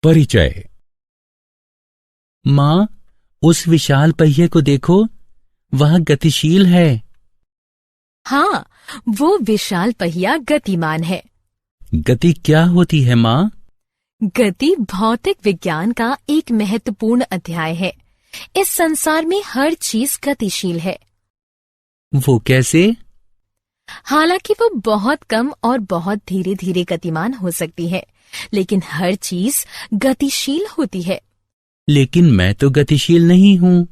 परिचय। माँ, उस विशाल पहिए को देखो, वह गतिशील है। हाँ, वो विशाल पहिया गतिमान है। गति क्या होती है माँ? गति भौतिक विज्ञान का एक महत्वपूर्ण अध्याय है। इस संसार में हर चीज गतिशील है। वो कैसे? हालांकि वो बहुत कम और बहुत धीरे धीरे गतिमान हो सकती है, लेकिन हर चीज गतिशील होती है। लेकिन मैं तो गतिशील नहीं हूँ।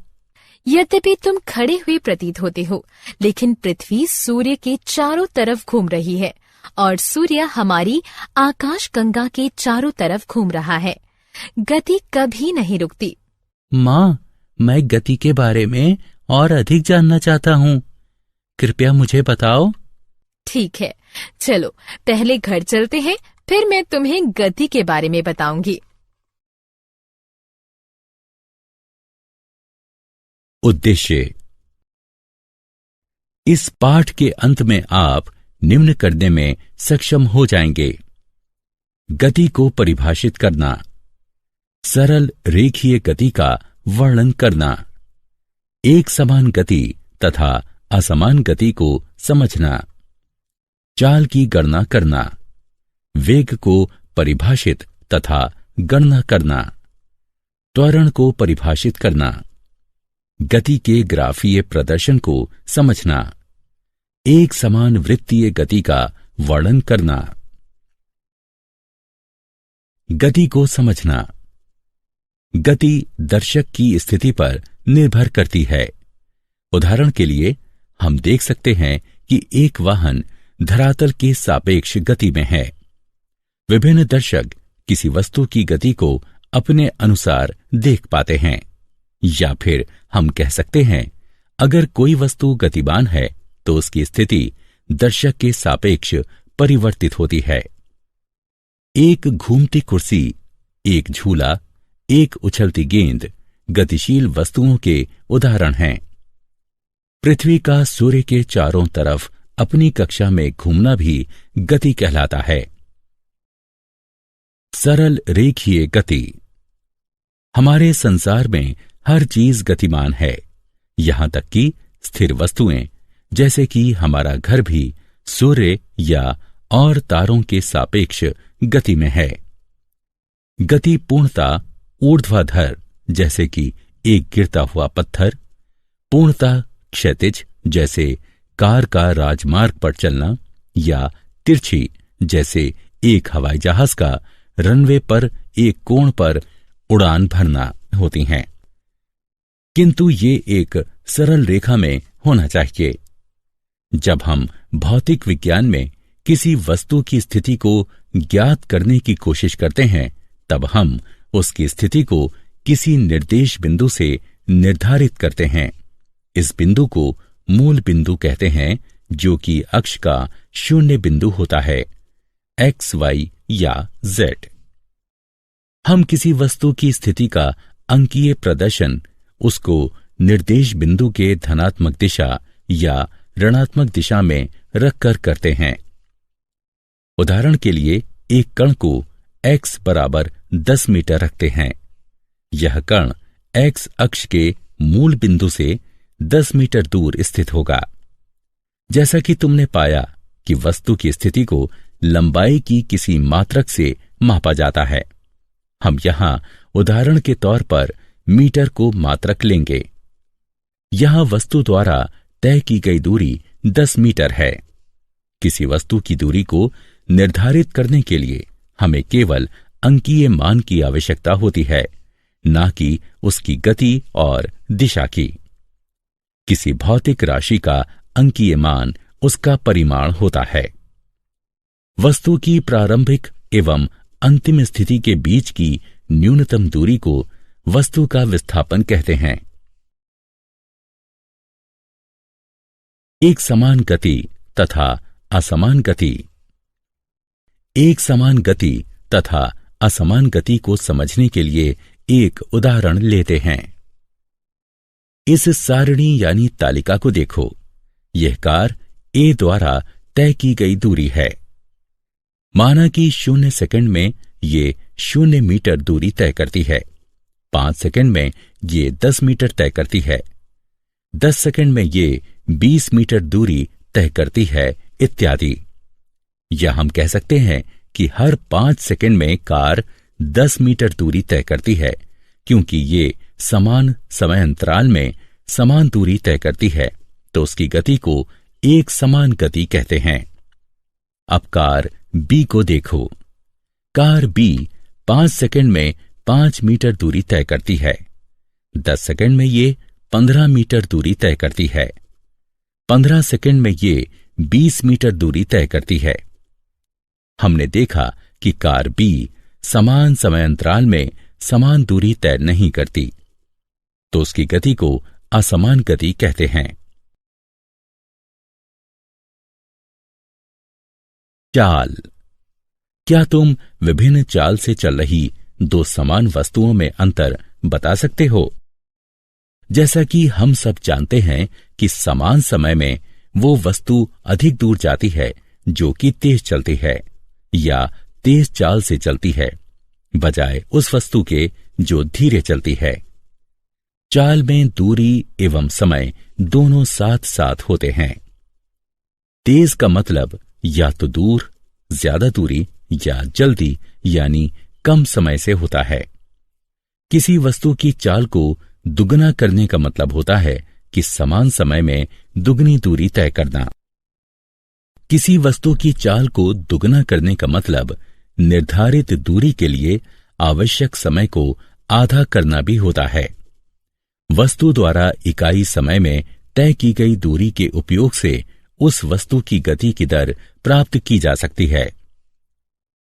यद्यपि तुम खड़े हुए प्रतीत होते हो, लेकिन पृथ्वी सूर्य के चारों तरफ घूम रही है और सूर्य हमारी आकाश गंगा के चारों तरफ घूम रहा है। गति कभी नहीं रुकती। माँ, मैं गति के बारे में और अधिक जानना चाहता हूँ। कृपया मुझे बताओ। ठीक है, चलो पहले घर चलते हैं, फिर मैं तुम्हें गति के बारे में बताऊंगी। उद्देश्य। इस पाठ के अंत में आप निम्न करने में सक्षम हो जाएंगे: गति को परिभाषित करना, सरल रेखीय गति का वर्णन करना, एक समान गति तथा असमान गति को समझना, चाल की गणना करना, वेग को परिभाषित तथा गणना करना, त्वरण को परिभाषित करना, गति के ग्राफीय प्रदर्शन को समझना, एक समान वृत्तीय गति का वर्णन करना। गति को समझना। गति दर्शक की स्थिति पर निर्भर करती है। उदाहरण के लिए हम देख सकते हैं कि एक वाहन धरातल के सापेक्ष गति में है। विभिन्न दर्शक किसी वस्तु की गति को अपने अनुसार देख पाते हैं। या फिर हम कह सकते हैं, अगर कोई वस्तु गतिमान है तो उसकी स्थिति दर्शक के सापेक्ष परिवर्तित होती है। एक घूमती कुर्सी, एक झूला, एक उछलती गेंद गतिशील वस्तुओं के उदाहरण हैं। पृथ्वी का सूर्य के चारों तरफ अपनी कक्षा में घूमना भी गति कहलाता है। सरल रेखीय गति। हमारे संसार में हर चीज गतिमान है, यहां तक कि स्थिर वस्तुएं, जैसे कि हमारा घर भी सूर्य या और तारों के सापेक्ष गति में है। गति पूर्णता ऊर्ध्वाधर, जैसे कि एक गिरता हुआ पत्थर, पूर्णता क्षैतिज, जैसे कार का राजमार्ग पर चलना, या तिरछी, जैसे एक हवाई जहाज का रनवे पर एक कोण पर उड़ान भरना होती हैं। किंतु ये एक सरल रेखा में होना चाहिए। जब हम भौतिक विज्ञान में किसी वस्तु की स्थिति को ज्ञात करने की कोशिश करते हैं, तब हम उसकी स्थिति को किसी निर्देश बिंदु से निर्धारित करते हैं। इस बिंदु को मूल बिंदु कहते हैं, जो कि अक्ष का शून्य बिंदु होता है, एक्स, वाई या जेड। हम किसी वस्तु की स्थिति का अंकीय प्रदर्शन उसको निर्देश बिंदु के धनात्मक दिशा या ऋणात्मक दिशा में रखकर करते हैं। उदाहरण के लिए एक कण को x बराबर 10 मीटर रखते हैं। यह कण x अक्ष के मूल बिंदु से 10 मीटर दूर स्थित होगा। जैसा कि तुमने पाया कि वस्तु की स्थिति को लंबाई की किसी मात्रक से मापा जाता है, हम यहां उदाहरण के तौर पर मीटर को मात्रक लेंगे। यहां वस्तु द्वारा तय की गई दूरी 10 मीटर है। किसी वस्तु की दूरी को निर्धारित करने के लिए हमें केवल अंकीय मान की आवश्यकता होती है, ना कि उसकी गति और दिशा की। किसी भौतिक राशि का अंकीय मान उसका परिमाण होता है। वस्तु की प्रारंभिक एवं अंतिम स्थिति के बीच की न्यूनतम दूरी को वस्तु का विस्थापन कहते हैं। एक समान गति तथा असमान गति। एक समान गति तथा असमान गति को समझने के लिए एक उदाहरण लेते हैं। इस सारणी यानी तालिका को देखो। यह कार ए द्वारा तय की गई दूरी है। माना कि 0 सेकंड में ये 0 मीटर दूरी तय करती है। 5 सेकंड में ये 10 मीटर तय करती है। 10 सेकंड में ये 20 मीटर दूरी तय करती है, इत्यादि। या हम कह सकते हैं कि हर 5 सेकंड में कार 10 मीटर दूरी तय करती है, क्योंकि ये समान समय अंतराल में समान दूरी तय करती है, तो उसकी गति को एक समान गति कहते हैं। अब कार बी को देखो। कार बी 5 सेकंड में 5 मीटर दूरी तय करती है। 10 सेकंड में ये 15 मीटर दूरी तय करती है। 15 सेकंड में ये 20 मीटर दूरी तय करती है। हमने देखा कि कार बी समान समय अंतराल में समान दूरी तय नहीं करती, तो उसकी गति को असमान गति कहते हैं। चाल। क्या तुम विभिन्न चाल से चल रही दो समान वस्तुओं में अंतर बता सकते हो? जैसा कि हम सब जानते हैं कि समान समय में वो वस्तु अधिक दूर जाती है जो कि तेज चलती है या तेज चाल से चलती है, बजाय उस वस्तु के जो धीरे चलती है। चाल में दूरी एवं समय दोनों साथ साथ होते हैं। तेज का मतलब या तो दूर, ज्यादा दूरी, या जल्दी यानी कम समय से होता है। किसी वस्तु की चाल को दुगना करने का मतलब होता है कि समान समय में दुगनी दूरी तय करना। किसी वस्तु की चाल को दुगना करने का मतलब निर्धारित दूरी के लिए आवश्यक समय को आधा करना भी होता है। वस्तु द्वारा इकाई समय में तय की गई दूरी के उपयोग से उस वस्तु की गति की दर प्राप्त की जा सकती है।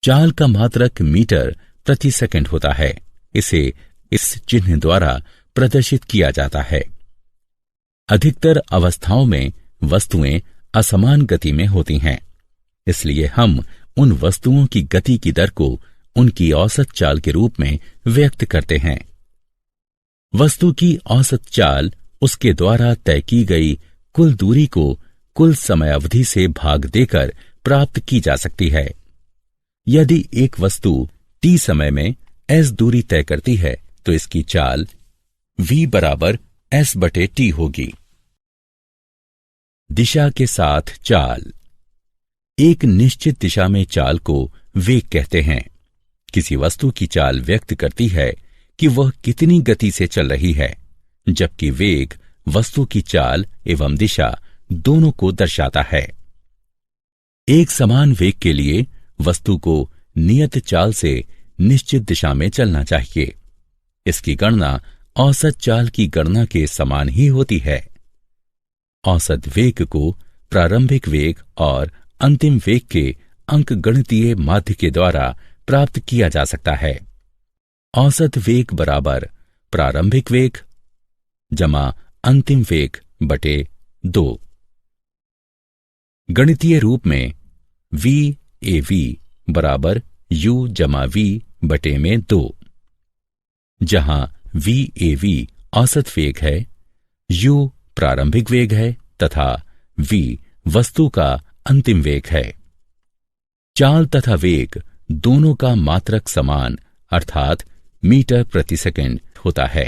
चाल का मात्रक मीटर प्रति सेकंड होता है। इसे इस चिन्ह द्वारा प्रदर्शित किया जाता है। अधिकतर अवस्थाओं में वस्तुएं असमान गति में होती हैं, इसलिए हम उन वस्तुओं की गति की दर को उनकी औसत चाल के रूप में व्यक्त करते हैं। वस्तु की औसत चाल उसके द्वारा तय की गई कुल दूरी को कुल समय अवधि से भाग देकर प्राप्त की जा सकती है। यदि एक वस्तु t समय में s दूरी तय करती है तो इसकी चाल v बराबर s/t होगी। दिशा के साथ चाल। एक निश्चित दिशा में चाल को वेग कहते हैं। किसी वस्तु की चाल व्यक्त करती है कि वह कितनी गति से चल रही है, जबकि वेग वस्तु की चाल एवं दिशा दोनों को दर्शाता है। एक समान वेग के लिए वस्तु को नियत चाल से निश्चित दिशा में चलना चाहिए। इसकी गणना औसत चाल की गणना के समान ही होती है। औसत वेग को प्रारंभिक वेग और अंतिम वेग के अंकगणितीय माध्य के द्वारा प्राप्त किया जा सकता है। औसत वेग बराबर प्रारंभिक वेग जमा अंतिम वेग बटे 2। गणितीय रूप में v/a/v बराबर u जमा v बटे में 2, जहां v/a/v औसत वेग है, u प्रारंभिक वेग है तथा v वस्तु का अंतिम वेग है। चाल तथा वेग दोनों का मात्रक समान अर्थात मीटर प्रति सेकंड होता है।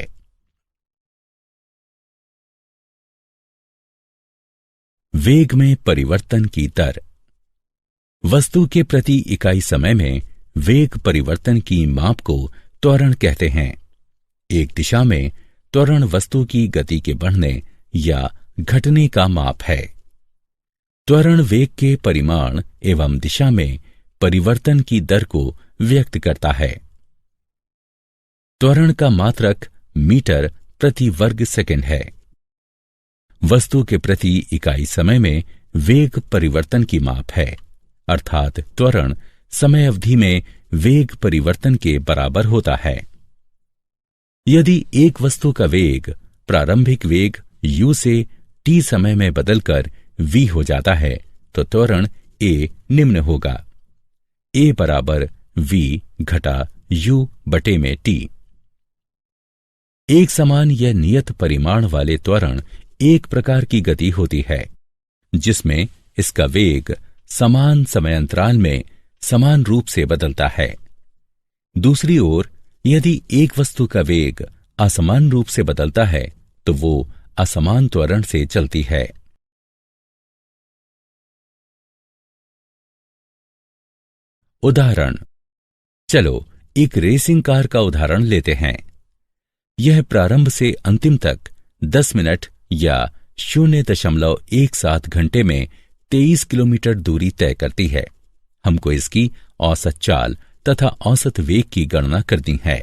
वेग में परिवर्तन की दर। वस्तु के प्रति इकाई समय में वेग परिवर्तन की माप को त्वरण कहते हैं। एक दिशा में त्वरण वस्तु की गति के बढ़ने या घटने का माप है। त्वरण वेग के परिमाण एवं दिशा में परिवर्तन की दर को व्यक्त करता है। त्वरण का मात्रक मीटर प्रति वर्ग सेकंड है। वस्तु के प्रति इकाई समय में वेग परिवर्तन की माप है, अर्थात त्वरण समय अवधि में वेग परिवर्तन के बराबर होता है। यदि एक वस्तु का वेग प्रारंभिक वेग u से t समय में बदलकर v हो जाता है तो त्वरण a निम्न होगा, a बराबर v घटा u बटे में t। एक समान या नियत परिमाण वाले त्वरण एक प्रकार की गति होती है जिसमें इसका वेग समान समय अंतराल में समान रूप से बदलता है। दूसरी ओर यदि एक वस्तु का वेग असमान रूप से बदलता है तो वो असमान त्वरण से चलती है। उदाहरण, चलो एक रेसिंग कार का उदाहरण लेते हैं। यह प्रारंभ से अंतिम तक 10 मिनट या 0.17 घंटे में 23 किलोमीटर दूरी तय करती है। हमको इसकी औसत चाल तथा औसत वेग की गणना करनी है।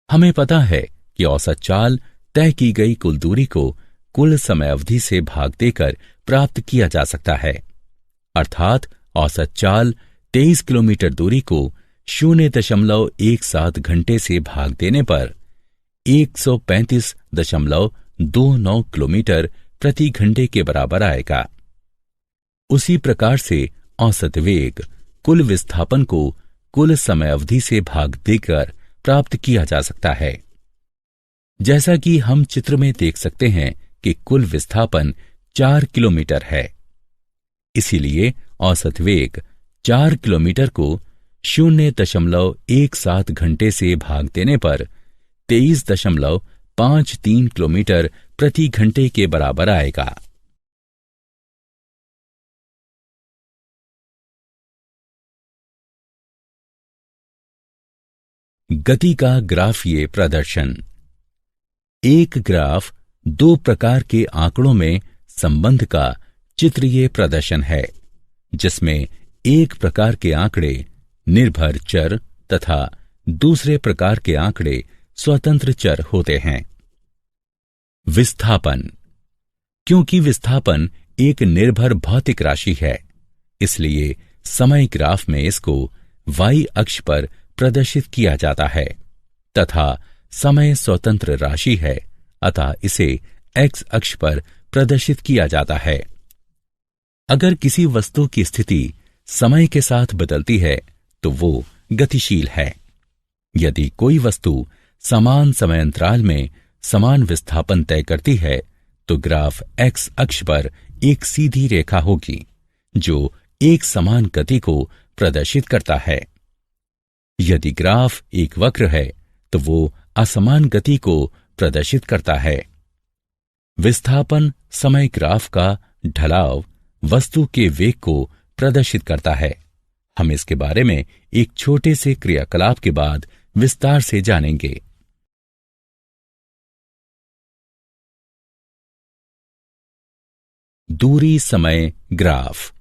हमें पता है कि औसत चाल तय की गई कुल दूरी को कुल समय अवधि से भाग देकर प्राप्त किया जा सकता है। अर्थात औसत चाल 23 किलोमीटर दूरी को 0.17 घंटे से भाग देने पर 135.29 किलोमीटर प्रति घंटे के बराबर आएगा। उसी प्रकार से औसत वेग कुल विस्थापन को कुल समय अवधि से भाग देकर प्राप्त किया जा सकता है। जैसा कि हम चित्र में देख सकते हैं कि कुल विस्थापन 4 किलोमीटर है, इसीलिए औसत वेग 4 किलोमीटर को 0.17 घंटे से भाग देने पर 23.53 किलोमीटर प्रति घंटे के बराबर आएगा। गति का ग्राफीय प्रदर्शन। एक ग्राफ दो प्रकार के आंकड़ों में संबंध का चित्रीय प्रदर्शन है, जिसमें एक प्रकार के आंकड़े निर्भर चर तथा दूसरे प्रकार के आंकड़े स्वतंत्र चर होते हैं। विस्थापन। क्योंकि विस्थापन एक निर्भर भौतिक राशि है, इसलिए समय ग्राफ में इसको y अक्ष पर प्रदर्शित किया जाता है तथा समय स्वतंत्र राशि है, अतः इसे x अक्ष पर प्रदर्शित किया जाता है। अगर किसी वस्तु की स्थिति समय के साथ बदलती है तो वो गतिशील है। यदि कोई वस्तु समान समय अंतराल में समान विस्थापन तय करती है तो ग्राफ x अक्ष पर एक सीधी रेखा होगी जो एक समान गति को प्रदर्शित करता है। यदि ग्राफ एक वक्र है तो वो असमान गति को प्रदर्शित करता है। विस्थापन समय ग्राफ का ढलाव वस्तु के वेग को प्रदर्शित करता है। हम इसके बारे में एक छोटे से क्रियाकलाप के बाद विस्तार से जानेंगे। दूरी समय ग्राफ।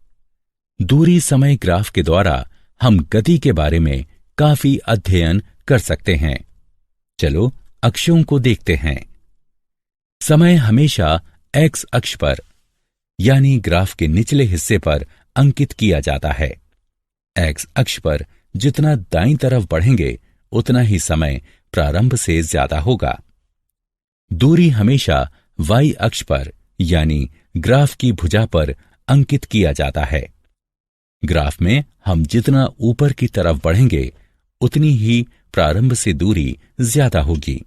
दूरी समय ग्राफ के द्वारा हम गति के बारे में काफी अध्ययन कर सकते हैं। चलो अक्षों को देखते हैं। समय हमेशा x अक्ष पर यानी ग्राफ के निचले हिस्से पर अंकित किया जाता है। x अक्ष पर जितना दाईं तरफ बढ़ेंगे उतना ही समय प्रारंभ से ज्यादा होगा। दूरी हमेशा y अक्ष पर यानी ग्राफ की भुजा पर अंकित किया जाता है। ग्राफ में हम जितना ऊपर की तरफ बढ़ेंगे उतनी ही प्रारंभ से दूरी ज्यादा होगी।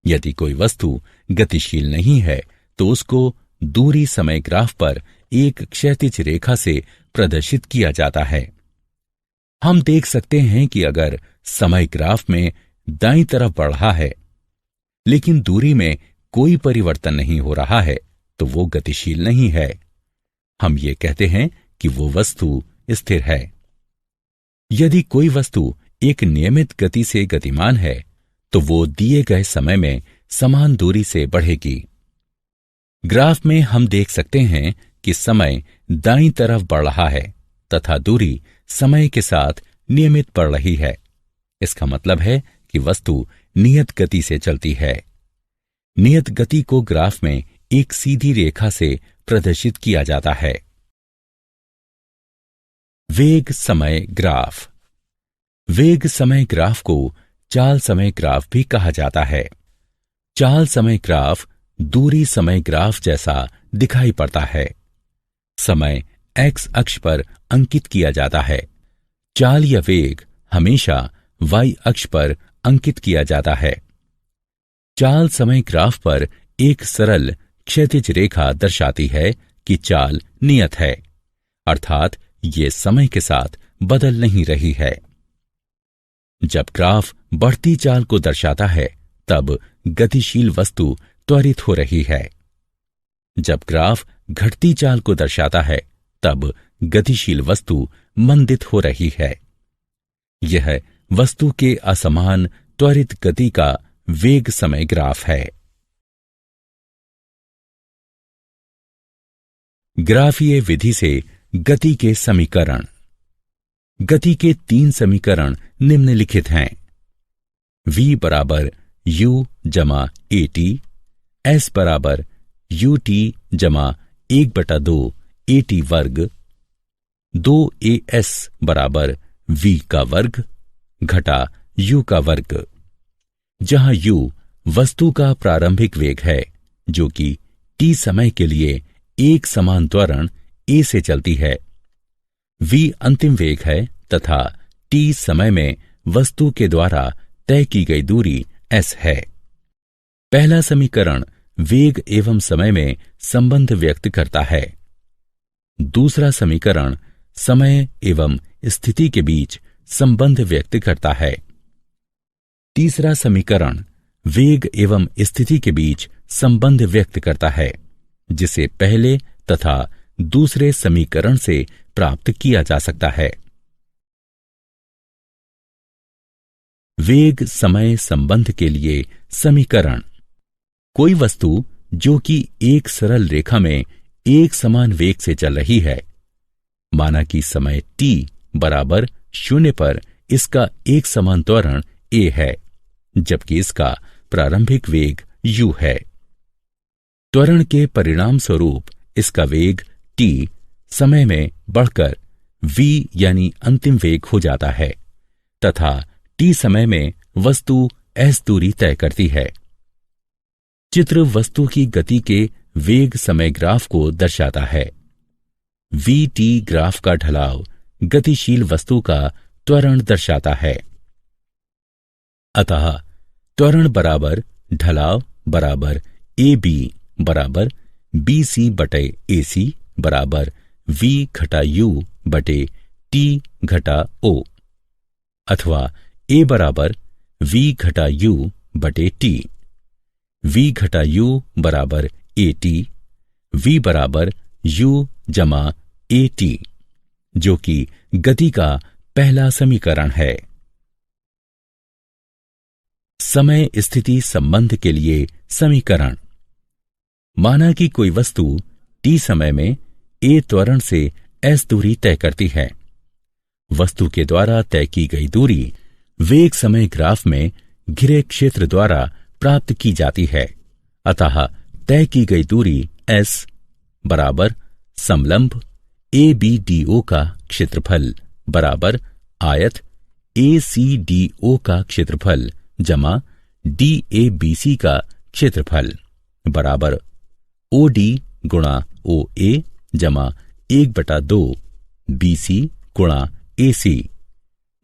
यदि कोई वस्तु गतिशील नहीं है तो उसको दूरी समय ग्राफ पर एक क्षैतिज रेखा से प्रदर्शित किया जाता है। हम देख सकते हैं कि अगर समय ग्राफ में दाईं तरफ बढ़ रहा है लेकिन दूरी में कोई परिवर्तन नहीं हो रहा है तो वो गतिशील नहीं है। हम ये कहते हैं कि वो वस्तु स्थिर है। यदि कोई वस्तु एक नियमित गति से गतिमान है तो वो दिए गए समय में समान दूरी से बढ़ेगी। ग्राफ में हम देख सकते हैं कि समय दाईं तरफ बढ़ रहा है तथा दूरी समय के साथ नियमित बढ़ रही है। इसका मतलब है कि वस्तु नियत गति से चलती है। नियत गति को ग्राफ में एक सीधी रेखा से प्रदर्शित किया जाता है। वेग समय ग्राफ। वेग समय ग्राफ को चाल समय ग्राफ भी कहा जाता है। चाल समय ग्राफ दूरी समय ग्राफ जैसा दिखाई पड़ता है। समय x अक्ष पर अंकित किया जाता है। चाल या वेग हमेशा y अक्ष पर अंकित किया जाता है। चाल समय ग्राफ पर एक सरल क्षैतिज रेखा दर्शाती है कि चाल नियत है, अर्थात ये समय के साथ बदल नहीं रही है। जब ग्राफ बढ़ती चाल को दर्शाता है तब गतिशील वस्तु त्वरित हो रही है। जब ग्राफ घटती चाल को दर्शाता है तब गतिशील वस्तु मंदित हो रही है। यह वस्तु के असमान त्वरित गति का वेग समय ग्राफ है। ग्राफीय विधि से गति के समीकरण। गति के 3 समीकरण निम्नलिखित हैं। v बराबर u जमा at, s बराबर ut जमा 1/2 at वर्ग, 2as बराबर v का वर्ग घटा u का वर्ग, जहां u वस्तु का प्रारंभिक वेग है जो कि t समय के लिए एक समान त्वरण a से चलती है, v अंतिम वेग है तथा t समय में वस्तु के द्वारा तय की गई दूरी s है। पहला समीकरण वेग एवं समय में संबंध व्यक्त करता है। दूसरा समीकरण समय एवं स्थिति के बीच संबंध व्यक्त करता है। तीसरा समीकरण वेग एवं स्थिति के बीच संबंध व्यक्त करता है, जिसे पहले तथा दूसरे समीकरण से प्राप्त किया जा सकता है। वेग समय संबंध के लिए समीकरण। कोई वस्तु जो कि एक सरल रेखा में एक समान वेग से चल रही है, माना कि समय t बराबर 0 पर इसका एक समान त्वरण a है, जबकि इसका प्रारंभिक वेग u है। त्वरण के परिणाम स्वरूप इसका वेग t समय में बढ़कर v यानी अंतिम वेग हो जाता है तथा t समय में वस्तु s दूरी तय करती है। चित्र वस्तु की गति के वेग समय ग्राफ को दर्शाता है। vt ग्राफ का ढलाव गतिशील वस्तु का त्वरण दर्शाता है। अतः त्वरण बराबर ढलाव बराबर ab बराबर bc बटे ac बराबर v घटा u बटे t घटा o, अथवा a बराबर v घटा u बटे t, v घटा u बराबर at, v बराबर u जमा at, जो कि गति का पहला समीकरण है। समय स्थिति संबंध के लिए समीकरण। माना कि कोई वस्तु t समय में a त्वरण से s दूरी तय करती है। वस्तु के द्वारा तय की गई दूरी वेग समय ग्राफ में घिरे क्षेत्र द्वारा प्राप्त की जाती है। अतः तय की गई दूरी s बराबर समलंब ABDO का क्षेत्रफल बराबर आयत ACDO का क्षेत्रफल जमा DABC का क्षेत्रफल बराबर OD गुणा OA जमा 1/2 BC गुणा AC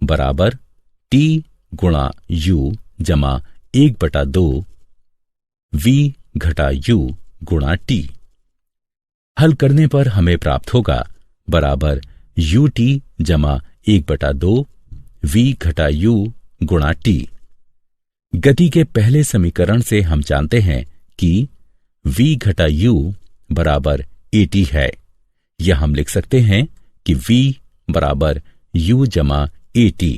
बराबर T गुणा U जमा 1/2 V घटा U गुणा T। हल करने पर हमें प्राप्त होगा बराबर UT जमा 1/2 V घटा U गुणा T। गति के पहले समीकरण से हम जानते हैं कि V घटा U बराबर AT है, या हम लिख सकते हैं कि V बराबर U जमा AT।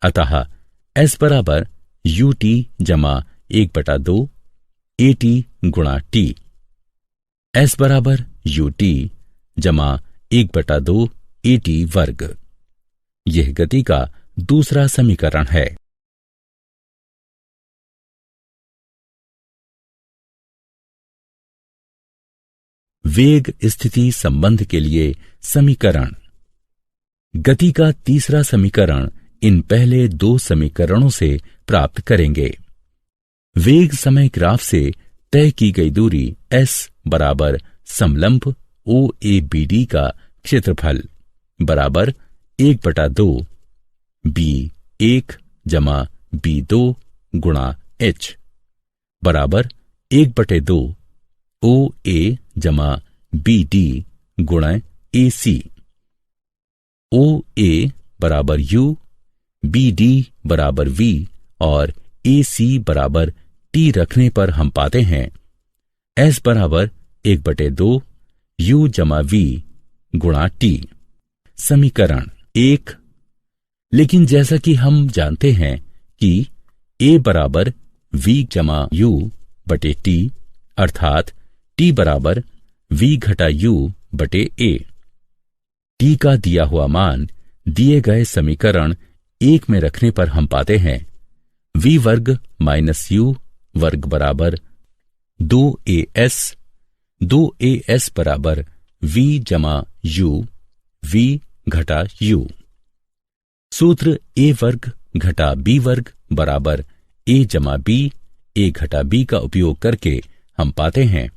अतः S बराबर UT जमा 1/2 AT गुणा T। S बराबर UT जमा 1/2 AT वर्ग। यह गति का दूसरा समीकरण है। वेग स्थिति संबंध के लिए समीकरण। गति का तीसरा समीकरण इन पहले 2 समीकरणों से प्राप्त करेंगे। वेग समय ग्राफ से तय की गई दूरी s बराबर समलंब OABD का क्षेत्रफल बराबर 1/2 B1 जमा B2 गुणा h बराबर 1/2 OA जमा BD गुणा AC। OA बराबर U, बी डी बराबर वी और ए सी बराबर टी रखने पर हम पाते हैं एस बराबर 1/2 यू जमा वी गुणा टी। समीकरण 1। लेकिन जैसा कि हम जानते हैं कि ए बराबर वी जमा यू बटे टी अर्थात टी बराबर वी घटा यू बटे ए। टी का दिया हुआ मान दिए गए समीकरण 1 में रखने पर हम पाते हैं वी वर्ग माइनस यू वर्ग बराबर 2as बराबर वी जमा यू वी घटा यू। सूत्र ए वर्ग घटा बी वर्ग बराबर ए जमा बी ए घटा बी का उपयोग करके हम पाते हैं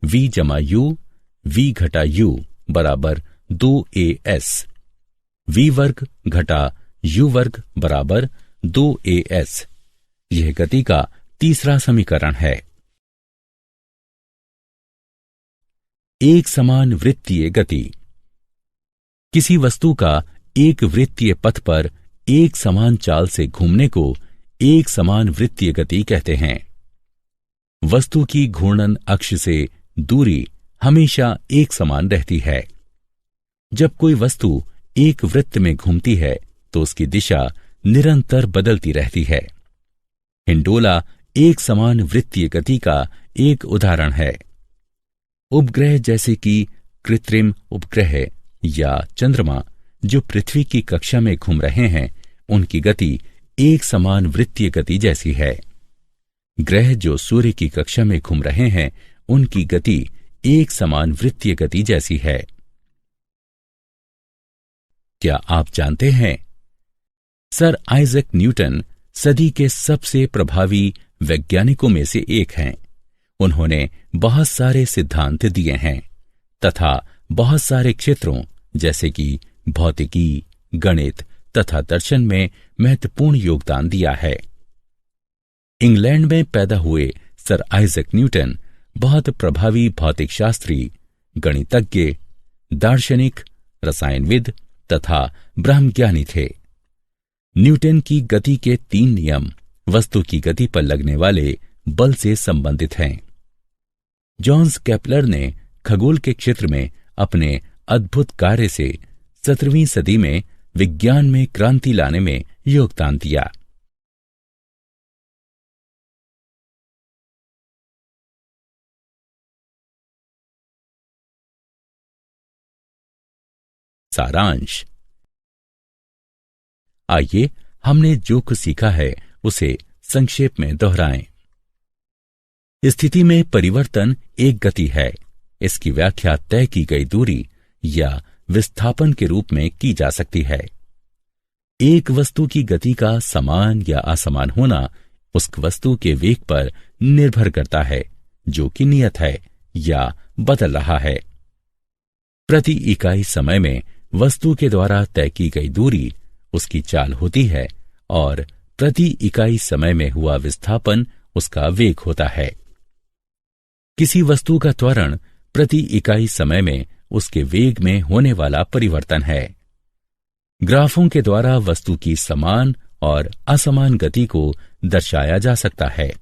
वी जमा यू वी घटा यू बराबर 2as। वी वर्ग घटा यू वर्ग बराबर 2as। यह गति का तीसरा समीकरण है। एक समान वृत्तीय गति। किसी वस्तु का एक वृत्तीय पथ पर एक समान चाल से घूमने को एक समान वृत्तीय गति कहते हैं। वस्तु की घूर्णन अक्ष से दूरी हमेशा एक समान रहती है। जब कोई वस्तु एक वृत्त में घूमती है तो उसकी दिशा निरंतर बदलती रहती है। हिंडोला एक समान वृत्तीय गति का एक उदाहरण है। उपग्रह जैसे कि कृत्रिम उपग्रह या चंद्रमा जो पृथ्वी की कक्षा में घूम रहे हैं उनकी गति एक समान वृत्तीय गति जैसी है। ग्रह जो सूर्य की कक्षा में घूम रहे हैं उनकी गति एक समान वृत्तीय गति जैसी है। क्या आप जानते हैं सर आइजैक न्यूटन सदी के सबसे प्रभावी वैज्ञानिकों में से एक हैं। उन्होंने बहुत सारे सिद्धांत दिए हैं तथा बहुत सारे क्षेत्रों जैसे कि भौतिकी, गणित तथा दर्शन में महत्वपूर्ण योगदान दिया है। इंग्लैंड में पैदा हुए सर आइजैक न्यूटन बहुत प्रभावी भौतिक शास्त्री, गणितज्ञ, दार्शनिक, रसायनविद तथा ब्रह्मज्ञानी थे। न्यूटन की गति के 3 नियम वस्तु की गति पर लगने वाले बल से संबंधित हैं। जॉन्स केपलर ने खगोल के क्षेत्र में अपने अद्भुत कार्य से 17वीं सदी में विज्ञान में क्रांति लाने में योगदान दिया। सारांश। आइए हमने जो कुछ सीखा है उसे संक्षेप में दोहराएं। स्थिति में परिवर्तन एक गति है। इसकी व्याख्या तय की गई दूरी या विस्थापन के रूप में की जा सकती है। एक वस्तु की गति का समान या असमान होना उस वस्तु के वेग पर निर्भर करता है जो कि नियत है या बदल रहा है। प्रति इकाई समय में वस्तु के द्वारा तय की गई दूरी उसकी चाल होती है और प्रति इकाई समय में हुआ विस्थापन उसका वेग होता है। किसी वस्तु का त्वरण प्रति इकाई समय में उसके वेग में होने वाला परिवर्तन है। ग्राफों के द्वारा वस्तु की समान और असमान गति को दर्शाया जा सकता है।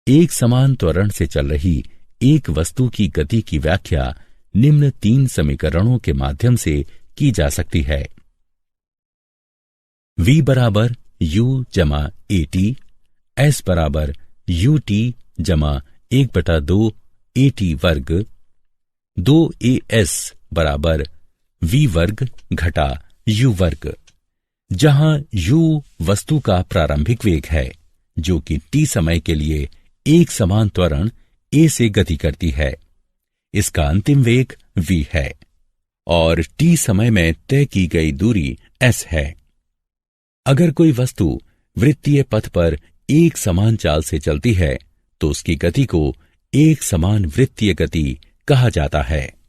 एक समान त्वरण से चल रही एक वस्तु की गति की व्याख्या निम्न 3 समीकरणों के माध्यम से की जा सकती है। v बराबर u जमा at, s बराबर ut जमा 1/2 at वर्ग, 2as बराबर v वर्ग घटा u वर्ग, जहां u वस्तु का प्रारंभिक वेग है जो कि t समय के लिए एक समान त्वरण a से गति करती है। इसका अंतिम वेग v है और t समय में तय की गई दूरी s है। अगर कोई वस्तु वृत्तीय पथ पर एक समान चाल से चलती है तो उसकी गति को एक समान वृत्तीय गति कहा जाता है।